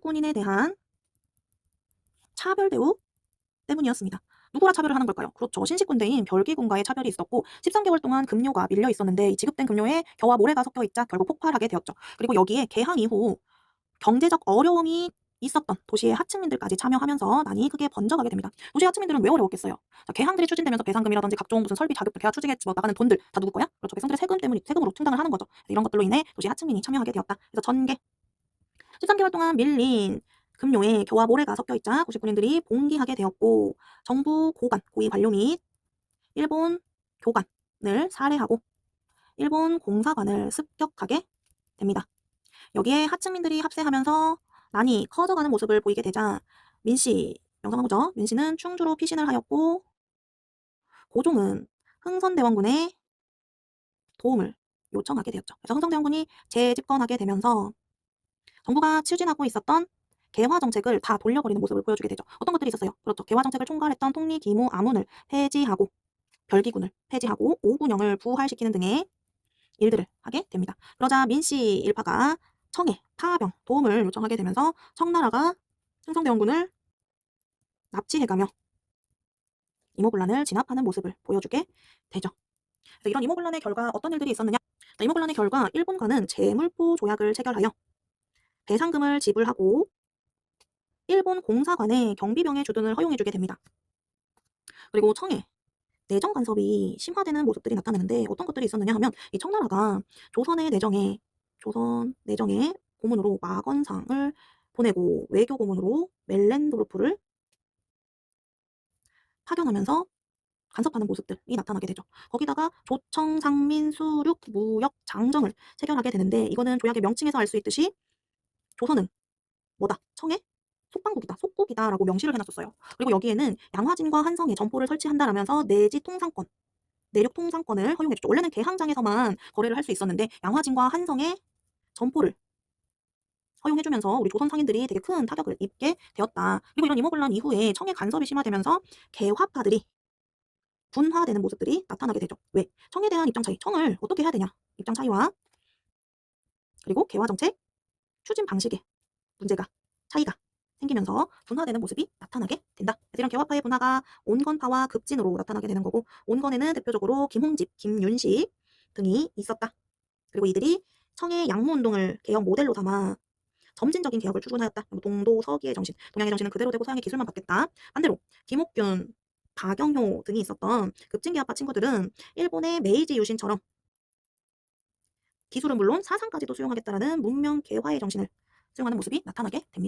고집군인에 대한 차별 대우 때문이었습니다. 누구라 차별을 하는 걸까요? 그렇죠. 신식군대인 별기군과의 차별이 있었고 13개월 동안 급료가 밀려 있었는데 이 지급된 급료에 겨와 모래가 섞여 있자 결국 폭발하게 되었죠. 그리고 여기에 개항 이후 경제적 어려움이 있었던 도시의 하층민들까지 참여하면서 난이 크게 번져가게 됩니다. 도시의 하층민들은 왜 어려웠겠어요? 자, 개항들이 추진되면서 배상금이라든지 각종 무슨 설비 자급들 개화 추진에 나가는 돈들 다 누구 거야? 그렇죠. 백성들의 세금으로 충당을 하는 거죠. 이런 것들로 인해 도시 하층민이 참여하게 되었다. 그래서 전개 13개월 동안 밀린 급료에 겨와 모래가 섞여 있자 고집군인들이 봉기하게 되었고 정부 고관, 고위 관료 및 일본 교관을 살해하고 일본 공사관을 습격하게 됩니다. 여기에 하층민들이 합세하면서 난이 커져가는 모습을 보이게 되자 민씨, 명성황후죠. 민씨는 충주로 피신을 하였고 고종은 흥선대원군의 도움을 요청하게 되었죠. 그래서 흥선대원군이 재집권하게 되면서 정부가 추진하고 있었던 개화 정책을 다 돌려버리는 모습을 보여주게 되죠. 어떤 것들이 있었어요? 그렇죠. 개화 정책을 총괄했던 통리 기무 아문을 폐지하고 별기군을 폐지하고 오군영을 부활시키는 등의 일들을 하게 됩니다. 그러자 민씨 일파가 청해, 파병, 도움을 요청하게 되면서 청나라가 흥성대원군을 납치해가며 이모군란을 진압하는 모습을 보여주게 되죠. 그래서 이런 이모군란의 결과 어떤 일들이 있었느냐? 이모군란의 결과 일본과는 재물포 조약을 체결하여 배상금을 지불하고 일본 공사관에 경비병의 주둔을 허용해주게 됩니다. 그리고 청해, 내정 간섭이 심화되는 모습들이 나타나는데 어떤 것들이 있었느냐 하면 이 청나라가 조선 내정에 고문으로 마건상을 보내고 외교 고문으로 멜렌도르프를 파견하면서 간섭하는 모습들이 나타나게 되죠. 거기다가 조청, 상민, 수륙, 무역, 장정을 체결하게 되는데 이거는 조약의 명칭에서 알 수 있듯이 조선은 뭐다? 청의 속방국이다, 속국이다라고 명시를 해놨었어요. 그리고 여기에는 양화진과 한성에 점포를 설치한다라면서 내지 통상권, 내륙 통상권을 허용해주죠. 원래는 개항장에서만 거래를 할 수 있었는데 양화진과 한성에 점포를 허용해주면서 우리 조선 상인들이 되게 큰 타격을 입게 되었다. 그리고 이런 이모군란 이후에 청의 간섭이 심화되면서 개화파들이 분화되는 모습들이 나타나게 되죠. 왜? 청에 대한 입장 차이, 청을 어떻게 해야 되냐? 입장 차이와 그리고 개화 정책 추진 방식의 문제가 차이가 생기면서 분화되는 모습이 나타나게 된다. 그래서 이런 개화파의 분화가 온건파와 급진으로 나타나게 되는 거고 온건에는 대표적으로 김홍집, 김윤식 등이 있었다. 그리고 이들이 청의 양무운동을 개혁 모델로 삼아 점진적인 개혁을 추구하였다. 동도 서기의 정신, 동양의 정신은 그대로 되고 서양의 기술만 받겠다. 반대로 김옥균, 박영효 등이 있었던 급진개혁파 친구들은 일본의 메이지 유신처럼 기술은 물론 사상까지도 수용하겠다라는 문명 개화의 정신을 수용하는 모습이 나타나게 됩니다.